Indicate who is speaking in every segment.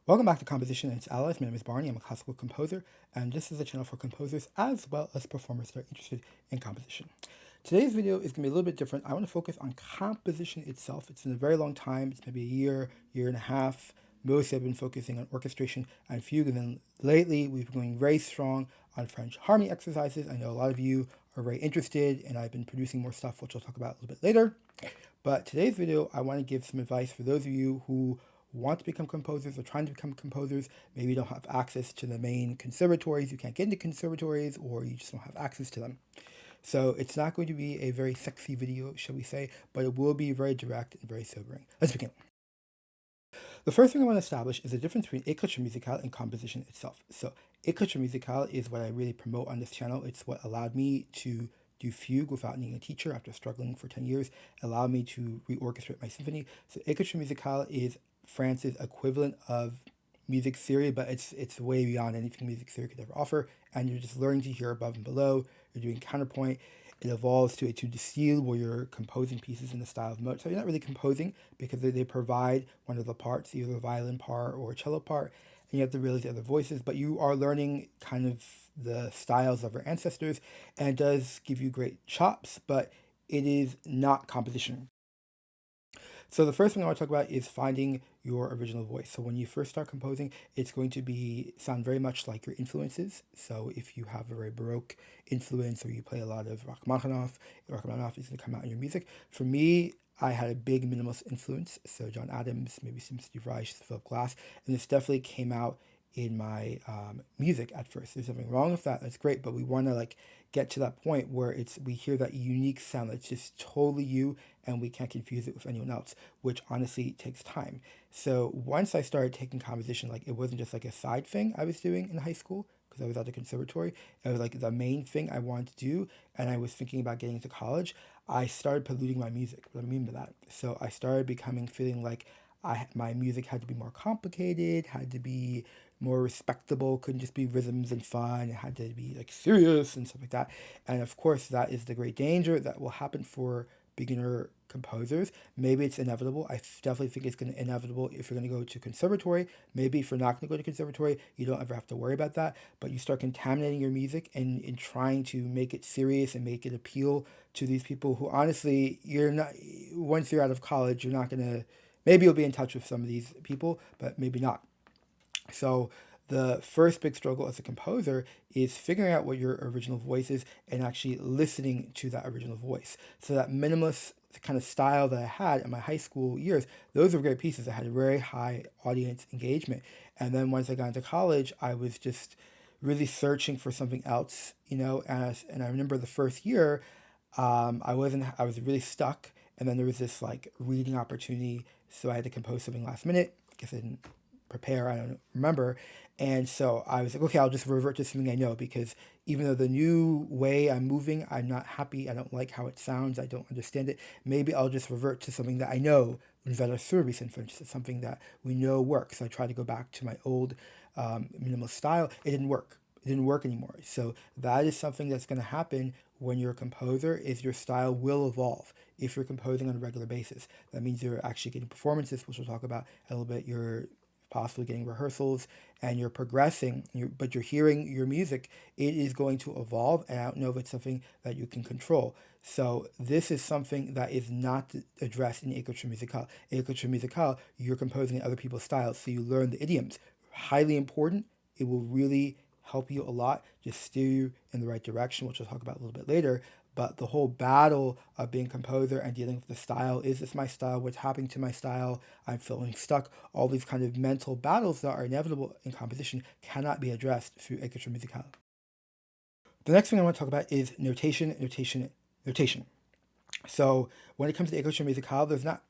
Speaker 1: Welcome back to Composition and its Allies. My name is Barney. I'm a classical composer, and this is a channel for composers as well as performers that are interested in composition. Today's video is going to be a little bit different. I want to focus on composition itself. It's been a very long time. It's maybe a year and a half. Mostly I've been focusing on orchestration and fugue, and then lately we've been going very strong on French harmony exercises. I know a lot of you are very interested, and I've been producing more stuff, which I'll talk about a little bit later. But today's video, I want to give some advice for those of you who want to become composers or trying to become composers. Maybe you don't have access to the main conservatories, you can't get into conservatories, or you just don't have access to them. So it's not going to be a very sexy video, shall we say, but it will be very direct and very sobering. Let's begin. The first thing I want to establish is the difference between écriture musicale and composition itself. So écriture musicale is what I really promote on this channel. It's what allowed me to do fugue without needing a teacher after struggling for 10 years, allowed me to reorchestrate my symphony. So écriture musicale is France's equivalent of music theory, but it's way beyond anything music theory could ever offer, and you're just learning to hear above and below. You're doing counterpoint. It evolves to a to style where you're composing pieces in the style of Mozart. So you're not really composing because they provide one of the parts, either a violin part or a cello part, and you have to realize the other voices, but you are learning kind of the styles of our ancestors, and it does give you great chops, but it is not composition. So the first thing I want to talk about is finding your original voice. So when you first start composing, it's going to sound very much like your influences. So if you have a very Baroque influence or you play a lot of Rachmaninoff is going to come out in your music. For me, I had a big minimalist influence. So John Adams, maybe some Steve Reich, Philip Glass, and this definitely came out in my music at first. There's nothing wrong with that. That's great, but we want to get to that point where we hear that unique sound that's just totally you, and we can't confuse it with anyone else, which honestly takes time. So once I started taking composition, it wasn't just a side thing I was doing in high school because I was at the conservatory. It was the main thing I wanted to do, and I was thinking about getting into college. I started polluting my music. What do I mean by that? So I started feeling like my music had to be more complicated, had to be more respectable, couldn't just be rhythms and fun, it had to be serious and stuff like that. And of course, that is the great danger that will happen for beginner composers. Maybe it's inevitable. I definitely think it's going to inevitable if you're going to go to conservatory. Maybe if you're not going to go to conservatory, you don't ever have to worry about that. But you start contaminating your music and in trying to make it serious and make it appeal to these people who honestly, you're not. Once you're out of college, you're not going to. Maybe you'll be in touch with some of these people, but maybe not. So the first big struggle as a composer is figuring out what your original voice is and actually listening to that original voice. So that minimalist kind of style that I had in my high school years, those were great pieces. I had a very high audience engagement. And then once I got into college, I was just really searching for something else, and I remember the first year, I was really stuck. And then there was this reading opportunity. So I had to compose something last minute because I didn't prepare, I don't remember. And so I was like, okay, I'll just revert to something I know, because even though the new way I'm moving, I'm not happy, I don't like how it sounds, I don't understand it, maybe I'll just revert to something that I know, une valeur sûre in French, something that we know works. So I try to go back to my old minimalist style. It didn't work. It didn't work anymore. So that is something that's going to happen when you're a composer, is your style will evolve if you're composing on a regular basis. That means you're actually getting performances, which we'll talk about a little bit. You're possibly getting rehearsals, and you're progressing, but you're hearing your music. It is going to evolve, and I don't know if it's something that you can control. So this is something that is not addressed in écriture musicale. Écriture musicale, you're composing in other people's styles, so you learn the idioms. Highly important. It will really help you a lot, just steer you in the right direction, which we'll talk about a little bit later. But the whole battle of being a composer and dealing with the style, is this my style? What's happening to my style? I'm feeling stuck. All these kind of mental battles that are inevitable in composition cannot be addressed through écriture musicale. The next thing I want to talk about is notation. So when it comes to écriture musicale, there's not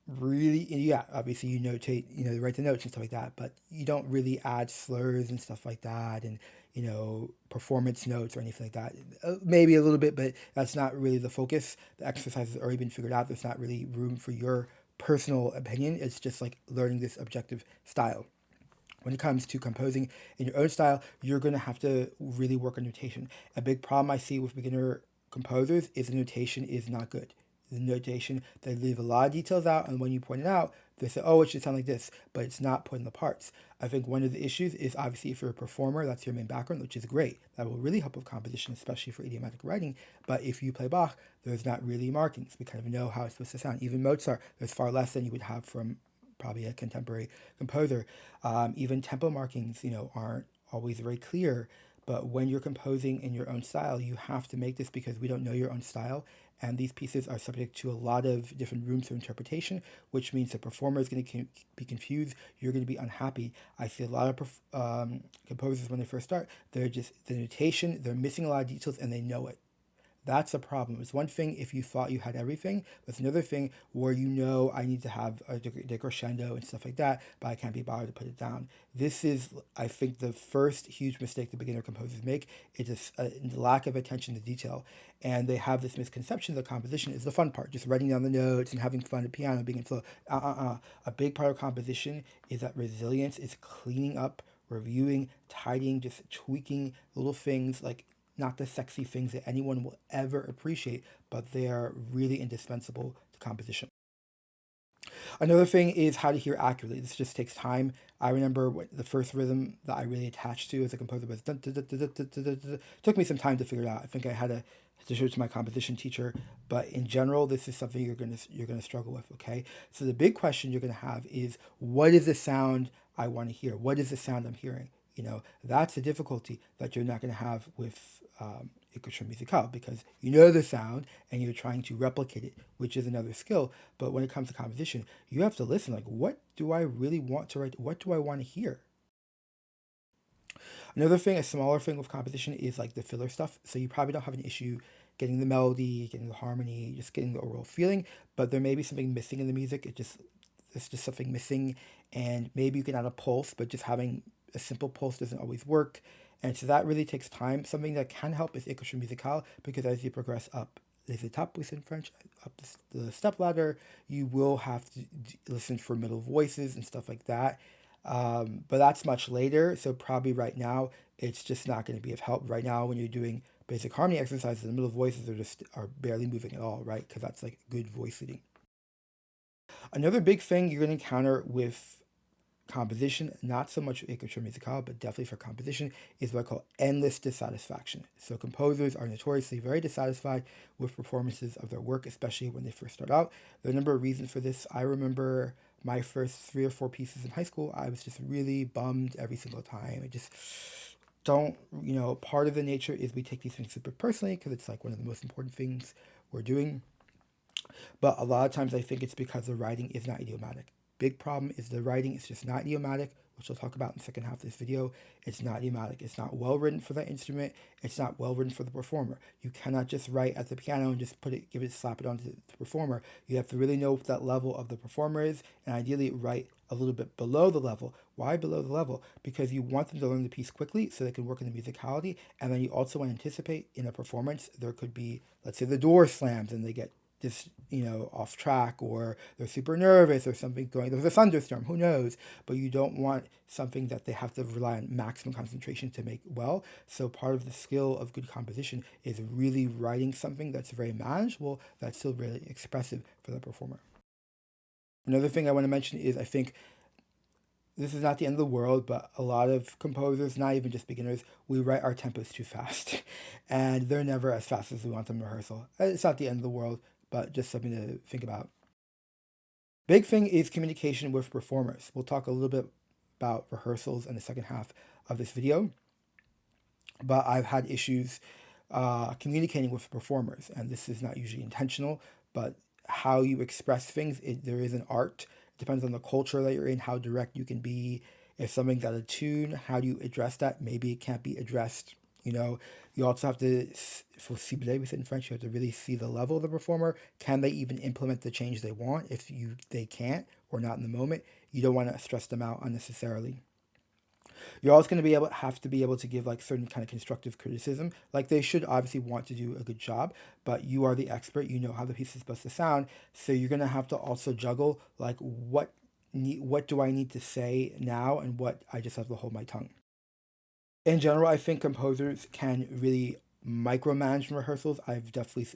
Speaker 1: really, obviously you notate, you write the notes and stuff like that, but you don't really add slurs and stuff like that, and performance notes or anything like that. Maybe a little bit, but that's not really the focus. The exercise has already been figured out. There's not really room for your personal opinion. It's just learning this objective style. When it comes to composing in your own style, you're going to have to really work on notation. A big problem I see with beginner composers is the notation is not good. the notation. They leave a lot of details out, and when you point it out, they say, oh, it should sound like this, but it's not putting the parts. I think one of the issues is obviously if you're a performer, that's your main background, which is great. That will really help with composition, especially for idiomatic writing. But if you play Bach, there's not really markings. We kind of know how it's supposed to sound. Even Mozart, there's far less than you would have from probably a contemporary composer. Even tempo markings, aren't always very clear. But when you're composing in your own style, you have to make this because we don't know your own style. And these pieces are subject to a lot of different rooms for interpretation, which means the performer is going to be confused. You're going to be unhappy. I see a lot of composers when they first start, they're just, the notation, they're missing a lot of details and they know it. That's a problem. It's one thing if you thought you had everything, but it's another thing where I need to have a decrescendo and stuff like that, but I can't be bothered to put it down. This is, I think, the first huge mistake the beginner composers make. It is a lack of attention to detail. And they have this misconception that composition is the fun part, just writing down the notes and having fun at piano, being in flow. A big part of composition is that resilience is cleaning up, reviewing, tidying, just tweaking little things like not the sexy things that anyone will ever appreciate, but they are really indispensable to composition. Another thing is how to hear accurately. This just takes time. I remember the first rhythm that I really attached to as a composer was dun, dun, dun, dun, dun, dun, dun, dun. Took me some time to figure it out. I think I had to show it to my composition teacher, but in general, this is something you're gonna struggle with. Okay, so the big question you're gonna have is, what is the sound I want to hear? What is the sound I'm hearing? That's the difficulty that you're not going to have with Ecriture Musicale, because you know the sound and you're trying to replicate it, which is another skill. But when it comes to composition, you have to listen, like, what do I really want to write? What do I want to hear? Another thing, a smaller thing with composition is like the filler stuff. So you probably don't have an issue getting the melody, getting the harmony, just getting the overall feeling, but there may be something missing in the music. It's just something missing, and maybe you can add a pulse, but just having a simple pulse doesn't always work. And so that really takes time. Something that can help is écriture musicale, because as you progress up les étapes in French, up the step ladder, you will have to listen for middle voices and stuff like that. But that's much later, so probably right now it's just not going to be of help. Right now, when you're doing basic harmony exercises, the middle voices are barely moving at all, right? Because that's like good voice leading. Another big thing you're going to encounter with composition, not so much écriture musicale, but definitely for composition, is what I call endless dissatisfaction. So composers are notoriously very dissatisfied with performances of their work, especially when they first start out. There are a number of reasons for this. I remember my first 3 or 4 pieces in high school, I was just really bummed every single time. I just don't, part of the nature is we take these things super personally because it's like one of the most important things we're doing. But a lot of times I think it's because the writing is not idiomatic. Big problem is the writing is just not idiomatic, which we'll talk about in the second half of this video. It's not idiomatic. It's not well written for that instrument. It's not well written for the performer. You cannot just write at the piano and just slap it onto the performer. You have to really know what that level of the performer is, and ideally write a little bit below the level. Why below the level? Because you want them to learn the piece quickly so they can work in the musicality, and then you also want to anticipate in a performance there could be, let's say the door slams and they get just off track, or they're super nervous or something going, there's a thunderstorm, who knows, but you don't want something that they have to rely on maximum concentration to make well. So part of the skill of good composition is really writing something that's very manageable, that's still really expressive for the performer. Another thing I want to mention is, I think this is not the end of the world, but a lot of composers, not even just beginners, we write our tempos too fast, and they're never as fast as we want them in rehearsal. It's not the end of the world, but just something to think about. Big thing is communication with performers. We'll talk a little bit about rehearsals in the second half of this video, but I've had issues communicating with performers, and this is not usually intentional, but how you express things, there is an art. It depends on the culture that you're in, how direct you can be. If something's out of tune, how do you address that? Maybe it can't be addressed. You also have to, for cibler, we said in French, you have to really see the level of the performer. Can they even implement the change they want? If they can't, or not in the moment, you don't want to stress them out unnecessarily. You're always going to have to be able to give like certain kind of constructive criticism. Like, they should obviously want to do a good job, but you are the expert. You know how the piece is supposed to sound. So you're going to have to also juggle like what do I need to say now and what I just have to hold my tongue. In general, I think composers can really micromanage rehearsals.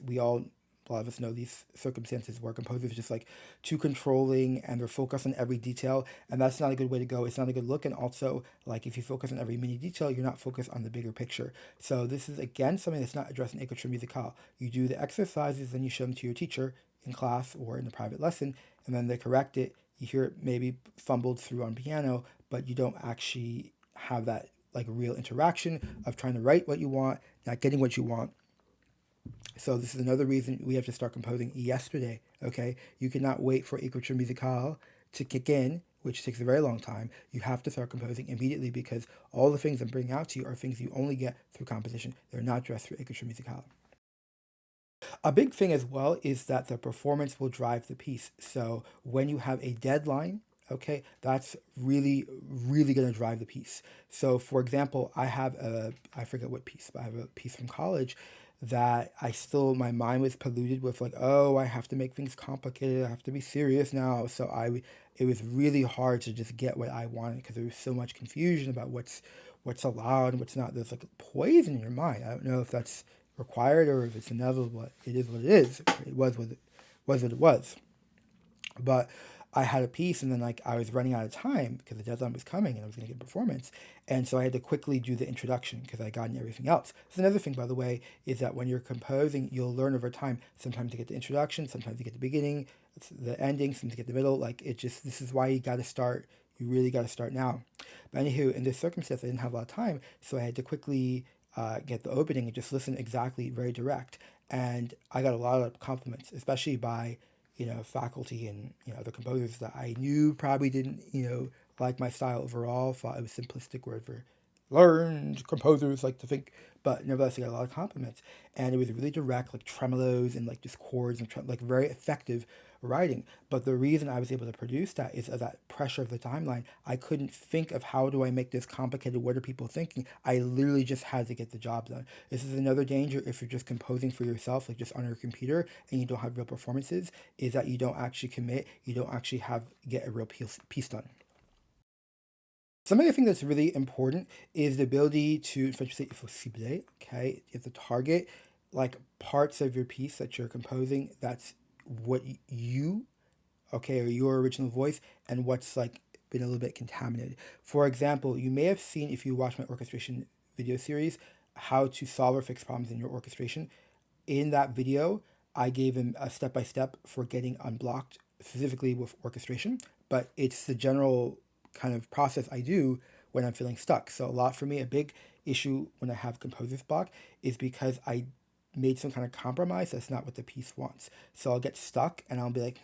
Speaker 1: We all A lot of us know these circumstances where composers are just like too controlling and they're focused on every detail, and that's not a good way to go. It's not a good look, and also like if you focus on every mini detail, you're not focused on the bigger picture. So this is again something that's not addressed in Écriture Musicale. You do the exercises, then you show them to your teacher in class or in a private lesson, and then they correct it. You hear it maybe fumbled through on piano, but you don't actually have that like real interaction of trying to write what you want, not getting what you want. So this is another reason we have to start composing yesterday, okay? You cannot wait for Ecriture Musicale to kick in, which takes a very long time. You have to start composing immediately because all the things I'm bringing out to you are things you only get through composition. They're not just through Ecriture Musicale. A big thing as well is that the performance will drive the piece. So when you have a deadline, okay, that's really, really going to drive the piece. So for example, I forget what piece, but I have a piece from college that my mind was polluted with like, oh, I have to make things complicated. I have to be serious now. It was really hard to just get what I wanted because there was so much confusion about what's allowed and what's not. There's like poison in your mind. I don't know if that's required or if it's inevitable. It is what it is. It was what it was. But I had a piece and then like I was running out of time because the deadline was coming and I was going to get performance. And so I had to quickly do the introduction because I had gotten everything else. So another thing, by the way, is that when you're composing, you'll learn over time. Sometimes you get the introduction, sometimes you get the beginning, the ending, sometimes you get the middle. Like this is why you got to start. You really got to start now. But anywho, in this circumstance, I didn't have a lot of time. So I had to quickly get the opening and just listen exactly, very direct. And I got a lot of compliments, especially by faculty and other composers that I knew probably didn't like my style overall, thought it was simplistic, whatever learned composers like to think, but nevertheless I got a lot of compliments, and it was really direct, like tremolos and like just chords and like very effective writing. But the reason I was able to produce that is that pressure of the timeline. I couldn't think of how do I make this complicated, what are people thinking. I literally just had to get the job done. This is another danger if you're just composing for yourself, like just on your computer, and you don't have real performances, is that you don't actually commit, you don't actually get a real piece done. Something I think that's really important is the ability to, in French, say, il faut cibler, okay? You have to target like parts of your piece that you're composing. That's what you, okay, or your original voice, and what's like been a little bit contaminated. For example, you may have seen, if you watch my orchestration video series, how to solve or fix problems in your orchestration. In that video, I gave him a step-by-step for getting unblocked, specifically with orchestration, but it's the general kind of process I do when I'm feeling stuck. So a big issue when I have composer's block is because I made some kind of compromise that's not what the piece wants. So I'll get stuck and I'll be like,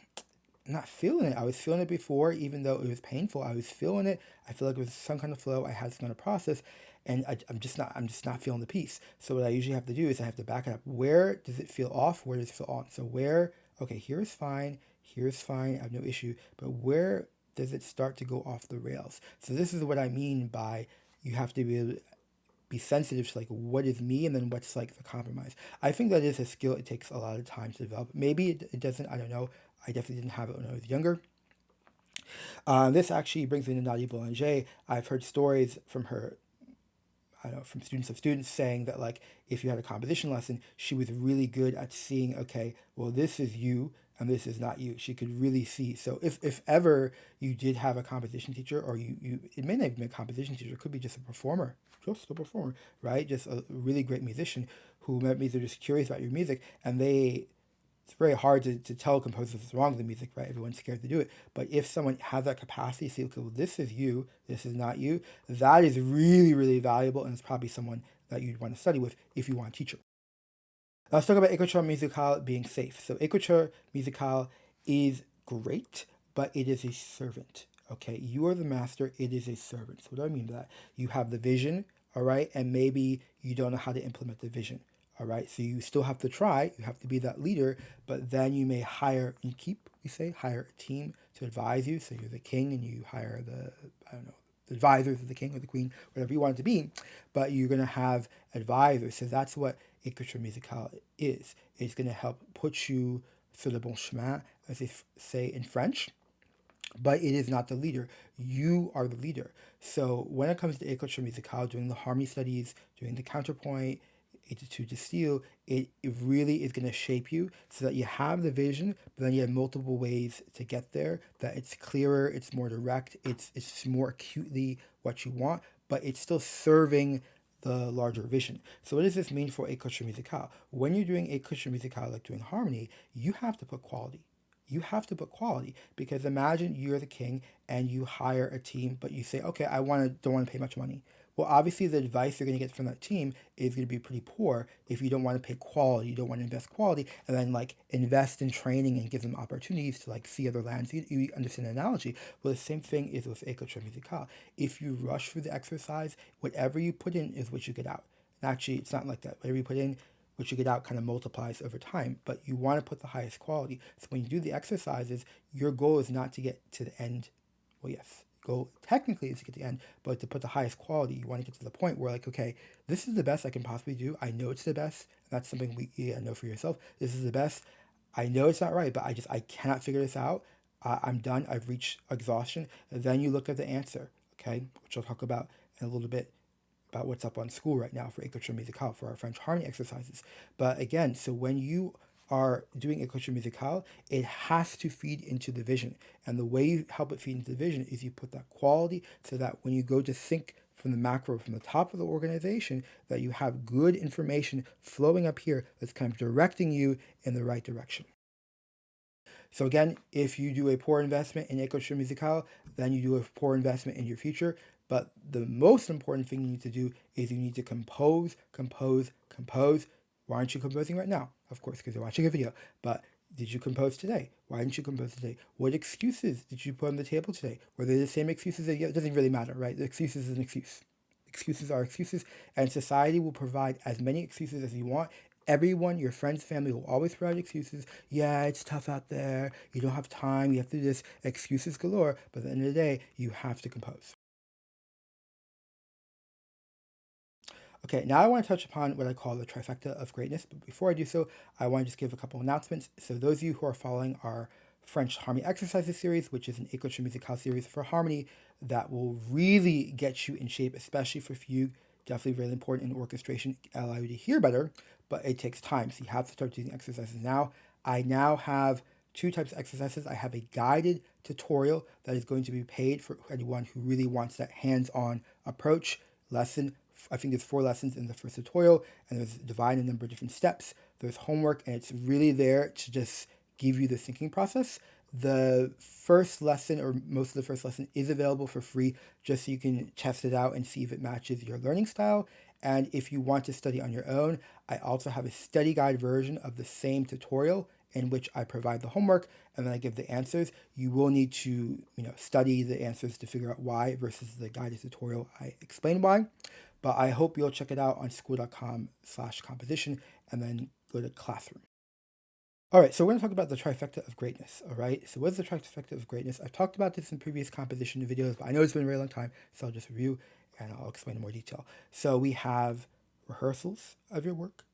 Speaker 1: I'm not feeling it. I was feeling it before, even though it was painful. I was feeling it. I feel like it was some kind of flow. I had some kind of process, and I'm just not feeling the piece. So what I usually have to do is I have to back it up. Where does it feel off? Where does it feel on? So okay, here's fine. Here's fine. I have no issue. But where does it start to go off the rails? So this is what I mean by you have to be able to be sensitive to like what is me and then what's like the compromise. I think that is a skill. It takes a lot of time to develop. Maybe it doesn't. I don't know. I definitely didn't have it when I was younger. This actually brings me to Nadia Boulanger. I've heard stories from her, I don't know, from students of students saying that like if you had a composition lesson, she was really good at seeing, okay, well, this is you and this is not you. She could really see. So if ever you did have a composition teacher, or it may not even be a composition teacher, it could be just a performer, right? Just a really great musician who maybe they're just curious about your music, and it's very hard to tell composers what's wrong with the music, right? Everyone's scared to do it. But if someone has that capacity to say, okay, well, this is you, this is not you, that is really, really valuable, and it's probably someone that you'd want to study with if you want a teacher. Now let's talk about Écriture Musicale being safe. So Écriture Musicale is great, but it is a servant, okay? You are the master, it is a servant. So what do I mean by that? You have the vision, all right? And maybe you don't know how to implement the vision. All right, so you still have to try, you have to be that leader, but then you may hire a team to advise you. So you're the king and you hire the advisors of the king or the queen, whatever you want it to be, but you're going to have advisors. So that's what Écriture Musicale is. It's going to help put you sur le bon chemin, as they say in French, but it is not the leader. You are the leader. So when it comes to Écriture Musicale, doing the harmony studies, doing the counterpoint, to distill, it really is going to shape you so that you have the vision, but then you have multiple ways to get there, that it's clearer, it's more direct, it's more acutely what you want, but it's still serving the larger vision. So what does this mean for écriture musicale? When you're doing écriture musicale, like doing harmony, you have to put quality. You have to put quality, because imagine you're the king and you hire a team, but you say, okay, don't want to pay much money. Well, obviously the advice you're going to get from that team is going to be pretty poor if you don't want to pay quality, you don't want to invest quality, and then like invest in training and give them opportunities to like see other lands. You understand the analogy? Well, the same thing is with écriture musicale. If you rush through the exercise, whatever you put in is what you get out. And actually, it's not like that. Whatever you put in, what you get out kind of multiplies over time, but you want to put the highest quality. So when you do the exercises, your goal is not to get to the end. Well, yes, goal technically is to get to the end, but to put the highest quality, you want to get to the point where like, okay, this is the best I can possibly do. I know it's the best. That's something you know for yourself. This is the best. I know it's not right, but I cannot figure this out. I'm done. I've reached exhaustion. And then you look at the answer, okay, which I'll talk about in a little bit, about what's up on school right now for Écriture Musicale, for our French harmony exercises. But again, so when you are doing Écriture Musicale, it has to feed into the vision. And the way you help it feed into the vision is you put that quality so that when you go to think from the macro, from the top of the organization, that you have good information flowing up here that's kind of directing you in the right direction. So again, if you do a poor investment in Écriture Musicale, then you do a poor investment in your future. But the most important thing you need to do is you need to compose, compose, compose. Why aren't you composing right now? Of course, because you're watching a video. But did you compose today? Why didn't you compose today? What excuses did you put on the table today? Were they the same excuses? It doesn't really matter, right? The excuse is an excuse. Excuses are excuses, and society will provide as many excuses as you want. Everyone, your friends, family will always provide excuses. Yeah, it's tough out there. You don't have time. You have to do this. Excuses galore. But at the end of the day, you have to compose. Okay, now I want to touch upon what I call the trifecta of greatness. But before I do so, I want to just give a couple announcements. So those of you who are following our French Harmony Exercises series, which is an Écriture Musicale series for harmony that will really get you in shape, especially for fugue. Definitely really important in orchestration, allow you to hear better, but it takes time. So you have to start doing exercises now. I now have two types of exercises. I have a guided tutorial that is going to be paid for anyone who really wants that hands-on approach lesson. I think there's 4 lessons in the first tutorial, and there's divided a number of different steps. There's homework, and it's really there to just give you the thinking process. The first lesson, or most of the first lesson, is available for free just so you can test it out and see if it matches your learning style. And if you want to study on your own, I also have a study guide version of the same tutorial in which I provide the homework and then I give the answers. You will need to, study the answers to figure out why versus the guided tutorial. I explain why, but I hope you'll check it out on school.com/composition and then go to classroom. All right, so we're going to talk about the trifecta of greatness, all right? So what's the trifecta of greatness? I've talked about this in previous composition videos, but I know it's been a very long time, so I'll just review and I'll explain in more detail. So we have rehearsals of your work,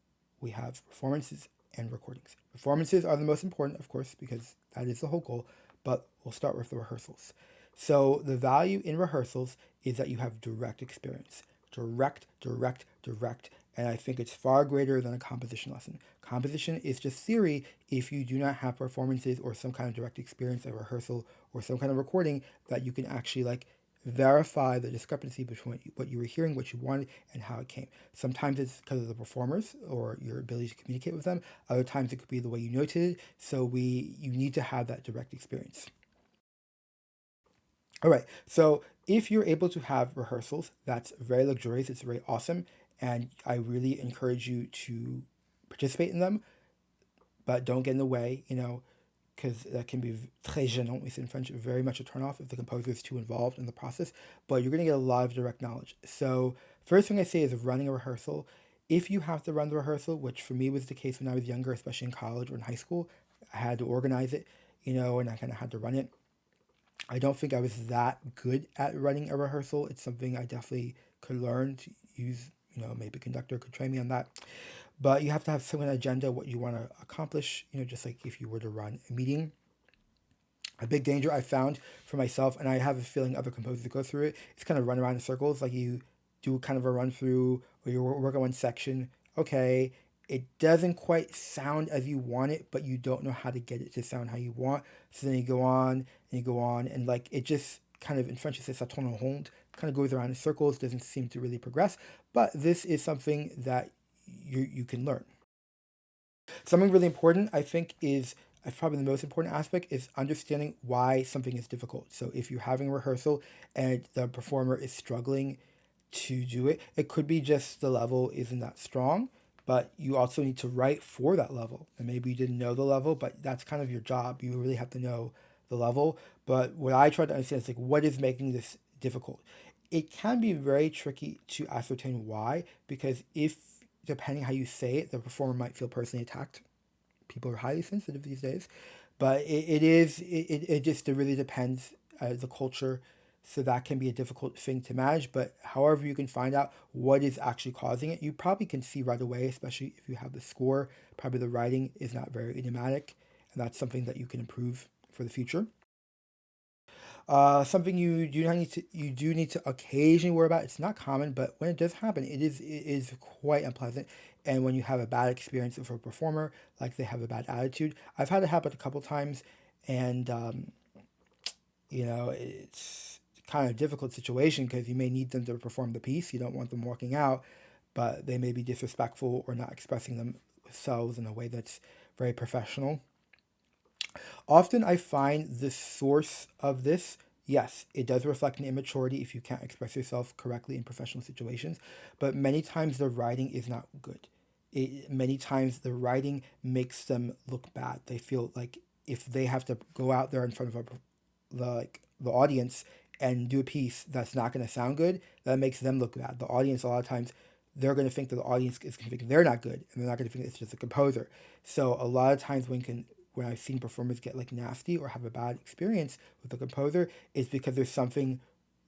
Speaker 1: we have performances and recordings. Performances are the most important, of course, because that is the whole goal, but we'll start with the rehearsals. So the value in rehearsals is that you have direct experience. Direct, direct, direct. And I think it's far greater than a composition lesson. Composition is just theory if you do not have performances or some kind of direct experience, a rehearsal or some kind of recording that you can actually verify the discrepancy between what you were hearing, what you wanted, and how it came. Sometimes it's because of the performers or your ability to communicate with them. Other times it could be the way you noted it. So you need to have that direct experience. All right, so if you're able to have rehearsals, that's very luxurious, it's very awesome, and I really encourage you to participate in them, but don't get in the way, because that can be très gênant, we say in French, very much a turnoff if the composer is too involved in the process, but you're going to get a lot of direct knowledge. So first thing I say is running a rehearsal. If you have to run the rehearsal, which for me was the case when I was younger, especially in college or in high school, I had to organize it, and I kind of had to run it. I don't think I was that good at running a rehearsal. It's something I definitely could learn to use, maybe a conductor could train me on that. But you have to have some kind of agenda, what you want to accomplish, just like if you were to run a meeting. A big danger I found for myself, and I have a feeling other composers go through it, is kind of run around in circles. Like you do kind of a run through, or you work on one section, okay, it doesn't quite sound as you want it, but you don't know how to get it to sound how you want. So then you go on and you go on, and like it just kind of, in French it says ça tourne en rond, kind of goes around in circles, doesn't seem to really progress. But this is something that you can learn. Something really important, I think, is probably the most important aspect is understanding why something is difficult. So if you're having a rehearsal and the performer is struggling to do it, it could be just the level isn't that strong, but you also need to write for that level. And maybe you didn't know the level, but that's kind of your job. You really have to know the level. But what I try to understand is like, what is making this difficult? It can be very tricky to ascertain why, because if, depending how you say it, the performer might feel personally attacked. People are highly sensitive these days, but it just, it really depends, the culture, so that can be a difficult thing to manage. But however you can find out what is actually causing it, you probably can see right away, especially if you have the score. Probably the writing is not very idiomatic, and that's something that you can improve for the future. Something you do need to occasionally worry about. It's not common, but when it does happen, it is quite unpleasant. And when you have a bad experience with a performer, like they have a bad attitude, I've had it happen a couple times, and it's kind of a difficult situation because you may need them to perform the piece. You don't want them walking out, but they may be disrespectful or not expressing themselves in a way that's very professional. Often I find the source of this, yes, it does reflect an immaturity if you can't express yourself correctly in professional situations, but many times the writing is not good. Many times the writing makes them look bad. They feel like if they have to go out there in front of the audience and do a piece that's not going to sound good, that makes them look bad. The audience, a lot of times, they're going to think that the audience is going to think they're not good, and they're not going to think it's just a composer. So a lot of times when I've seen performers get like nasty or have a bad experience with the composer, is because there's something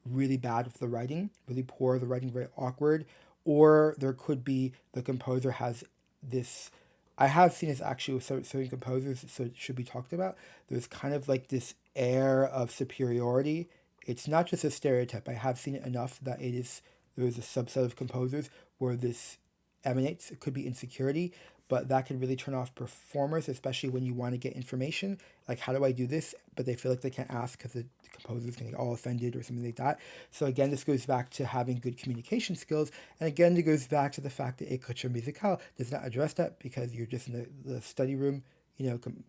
Speaker 1: really bad with the writing, really poor, the writing very awkward, or there could be the composer has this. I have seen this actually with certain composers, so it should be talked about. There's kind of like this air of superiority. It's not just a stereotype. I have seen it enough that there's a subset of composers where this emanates. It could be insecurity, but that can really turn off performers, especially when you want to get information. Like, how do I do this? But they feel like they can't ask because the composer is going to get all offended or something like that. So again, this goes back to having good communication skills. And again, it goes back to the fact that Ecriture Musicale does not address that, because you're just in the study room,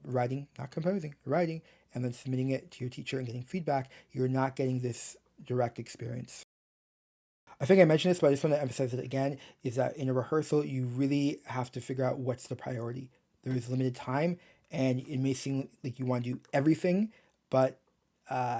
Speaker 1: writing, not composing, writing, and then submitting it to your teacher and getting feedback. You're not getting this direct experience. I think I mentioned this, but I just want to emphasize it again, is that in a rehearsal, you really have to figure out what's the priority. There is limited time, and it may seem like you want to do everything, but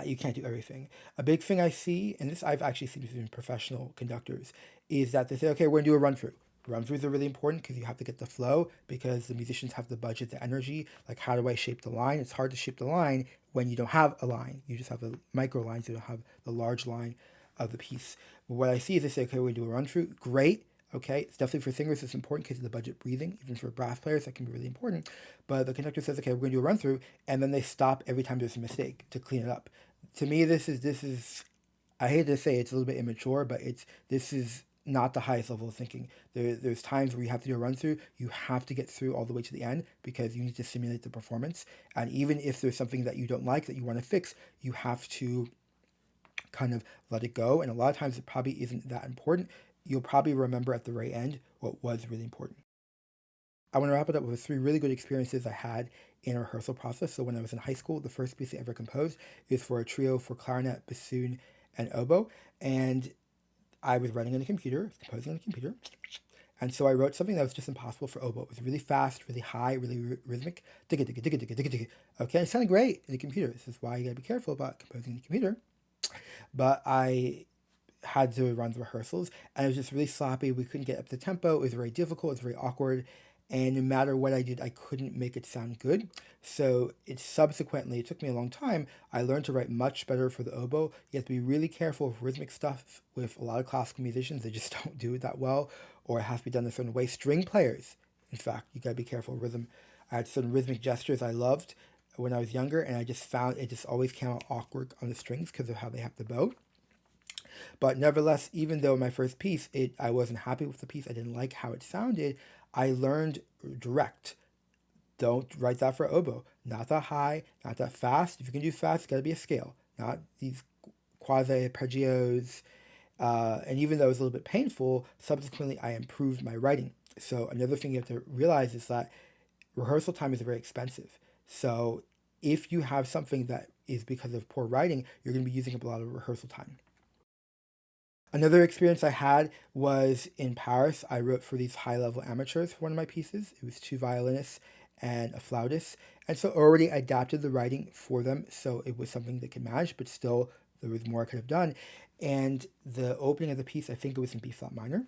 Speaker 1: you can't do everything. A big thing I see, and this I've actually seen in professional conductors, is that they say, okay, we're going to do a run through. Run throughs are really important because you have to get the flow, because the musicians have the budget, the energy. Like, how do I shape the line? It's hard to shape the line when you don't have a line. You just have the micro lines, you don't have the large line of the piece. But what I see is they say, okay, we do a run through. Great. Okay, it's definitely for singers, it's important because of the budget breathing. Even for brass players, that can be really important. But the conductor says, okay, we're going to do a run through, and then they stop every time there's a mistake to clean it up. To me, this is I hate to say it's a little bit immature, but this is not the highest level of thinking. There's times where you have to do a run through. You have to get through all the way to the end because you need to simulate the performance. And even if there's something that you don't like that you want to fix, you have to kind of let it go. And a lot of times it probably isn't that important. You'll probably remember at the very end what was really important. I want to wrap it up with three really good experiences I had in a rehearsal process. So when I was in high school, the first piece I ever composed is for a trio for clarinet, bassoon, and oboe. And I was writing on a computer, composing on a computer. And so I wrote something that was just impossible for oboe. It was really fast, really high, really rhythmic. Digga, digga, digga, digga, digga, digga. Okay, it sounded great in the computer. This is why you gotta be careful about composing in the computer. But I had to run the rehearsals, and it was just really sloppy. We couldn't get up the tempo. It was very difficult. It was very awkward, and no matter what I did, I couldn't make it sound good. So it took me a long time. I learned to write much better for the oboe. You have to be really careful with rhythmic stuff. With a lot of classical musicians, they just don't do it that well, or it has to be done a certain way. String players, in fact, you gotta be careful with rhythm. I had certain rhythmic gestures I loved when I was younger, and I just found it just always came out awkward on the strings because of how they have to bow. But nevertheless, even though my first piece, I wasn't happy with the piece, I didn't like how it sounded, I learned direct. Don't write that for oboe. Not that high, not that fast. If you can do fast, it's got to be a scale, not these quasi arpeggios. And even though it was a little bit painful, subsequently I improved my writing. So another thing you have to realize is that rehearsal time is very expensive. So if you have something that is because of poor writing, you're going to be using up a lot of rehearsal time. Another experience I had was in Paris. I wrote for these high-level amateurs for one of my pieces. It was two violinists and a flautist. And so already adapted the writing for them, so it was something they could manage, but still there was more I could have done. And the opening of the piece, I think it was in B flat minor,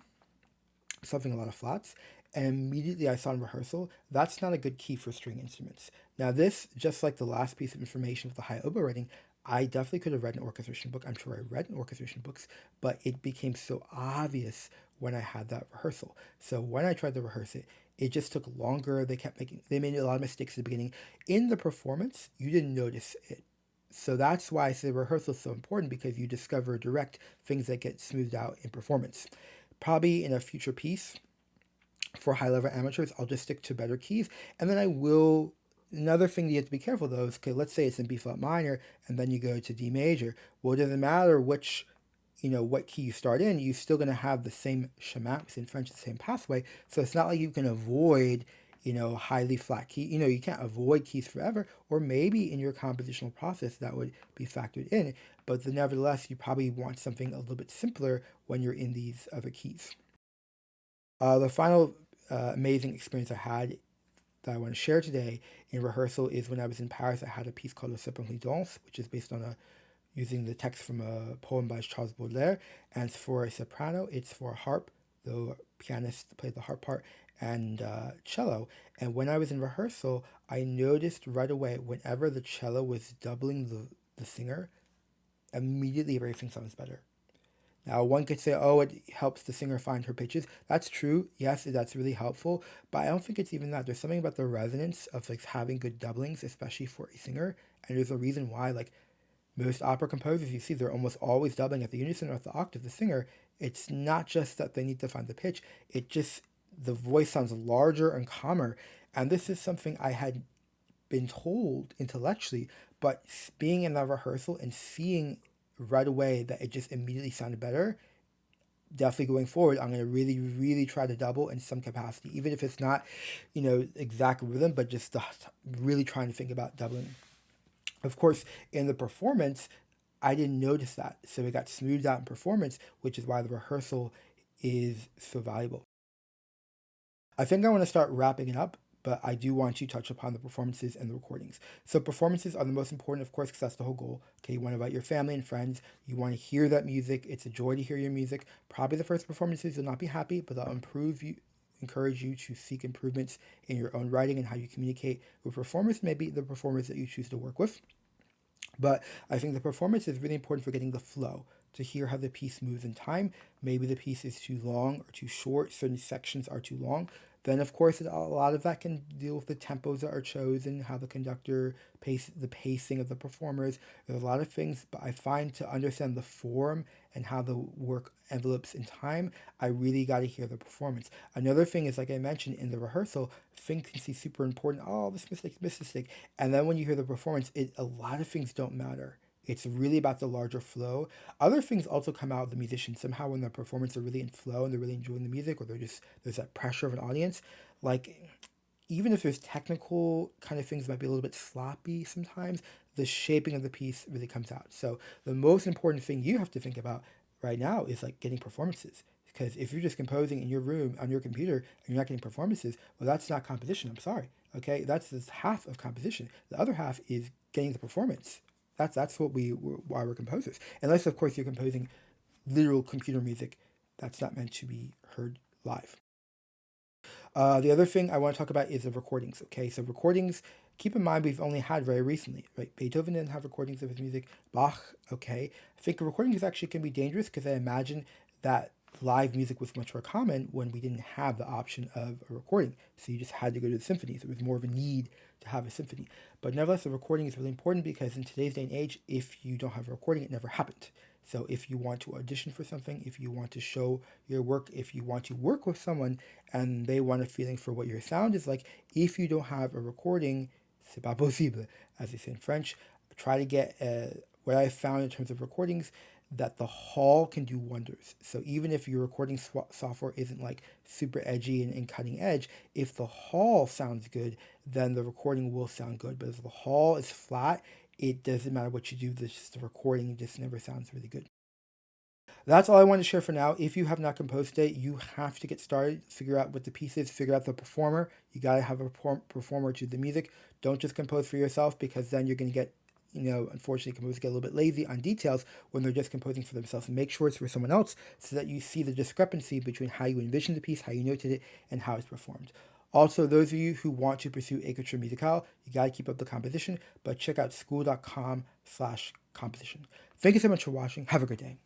Speaker 1: something a lot of flats. And immediately I saw in rehearsal, that's not a good key for string instruments. Now this, just like the last piece of information with the high oboe writing, I definitely could have read an orchestration book. I'm sure I read an orchestration books, but it became so obvious when I had that rehearsal. So when I tried to rehearse it, it just took longer. They made a lot of mistakes at the beginning. In the performance, you didn't notice it. So that's why I say rehearsal is so important, because you discover direct things that get smoothed out in performance. Probably in a future piece for high-level amateurs, I'll just stick to better keys, and then I will. Another thing that you have to be careful though is, okay, let's say it's in B flat minor, and then you go to D major. Well, it doesn't matter which, what key you start in. You're still going to have the same chemin, in French, the same pathway. So it's not like you can avoid, highly flat key. You can't avoid keys forever, or maybe in your compositional process that would be factored in. But nevertheless, you probably want something a little bit simpler when you're in these other keys. The final amazing experience I had that I want to share today in rehearsal is when I was in Paris. I had a piece called Le Serpent Danse, which is based on using the text from a poem by Charles Baudelaire, and it's for a soprano, it's for a harp, the pianist played the harp part, and cello. And when I was in rehearsal, I noticed right away whenever the cello was doubling the singer, immediately everything sounds better. Now, one could say, oh, it helps the singer find her pitches. That's true. Yes, that's really helpful. But I don't think it's even that. There's something about the resonance of having good doublings, especially for a singer. And there's a reason why, most opera composers, you see, they're almost always doubling at the unison or at the octave, the singer. It's not just that they need to find the pitch. The voice sounds larger and calmer. And this is something I had been told intellectually, but being in that rehearsal and seeing right away that it just immediately sounded better, definitely going forward, I'm going to really, really try to double in some capacity, even if it's not, exact rhythm, but just really trying to think about doubling. Of course, in the performance, I didn't notice that. So it got smoothed out in performance, which is why the rehearsal is so valuable. I think I want to start wrapping it up, but I do want to touch upon the performances and the recordings. So performances are the most important, of course, because that's the whole goal. Okay, you want to invite your family and friends. You want to hear that music. It's a joy to hear your music. Probably the first performances you'll not be happy, but they'll encourage you to seek improvements in your own writing and how you communicate with performers, maybe the performers that you choose to work with. But I think the performance is really important for getting the flow, to hear how the piece moves in time. Maybe the piece is too long or too short, certain sections are too long. Then, of course, a lot of that can deal with the tempos that are chosen, how the conductor the pacing of the performers. There's a lot of things, but I find to understand the form and how the work envelopes in time, I really got to hear the performance. Another thing is, like I mentioned in the rehearsal, things can see super important. Oh, this mistake. And then when you hear the performance, a lot of things don't matter. It's really about the larger flow. Other things also come out of the musician. Somehow when the performers are really in flow and they're really enjoying the music, or there's that pressure of an audience, even if there's technical kind of things that might be a little bit sloppy sometimes, the shaping of the piece really comes out. So the most important thing you have to think about right now is getting performances. Because if you're just composing in your room on your computer and you're not getting performances, well, that's not composition. I'm sorry. Okay, that's half of composition. The other half is getting the performance. That's why we're composers. Unless, of course, you're composing literal computer music that's not meant to be heard live. The other thing I want to talk about is the recordings. Okay, so recordings, keep in mind we've only had very recently, right? Beethoven didn't have recordings of his music. Bach, okay. I think recordings actually can be dangerous, because I imagine that live music was much more common when we didn't have the option of a recording. So you just had to go to the symphonies. It was more of a need to have a symphony. But nevertheless, the recording is really important, because in today's day and age, if you don't have a recording, it never happened. So if you want to audition for something, if you want to show your work, if you want to work with someone and they want a feeling for what your sound is like, if you don't have a recording, c'est pas possible, as they say in French. Try to get what I found in terms of recordings, that the hall can do wonders. So even if your recording software isn't like super edgy and cutting edge, if the hall sounds good, then the recording will sound good. But if the hall is flat, it doesn't matter what you do, the recording just never sounds really good. That's all I want to share for now. If you have not composed it, you have to get started, figure out what the piece is, figure out the performer. You got to have a performer to the music. Don't just compose for yourself, because then you're going to get, unfortunately, composers get a little bit lazy on details when they're just composing for themselves. And make sure it's for someone else so that you see the discrepancy between how you envision the piece, how you noted it, and how it's performed. Also, those of you who want to pursue Ecriture Musicale, you got to keep up the composition, but check out school.com/composition. Thank you so much for watching. Have a good day.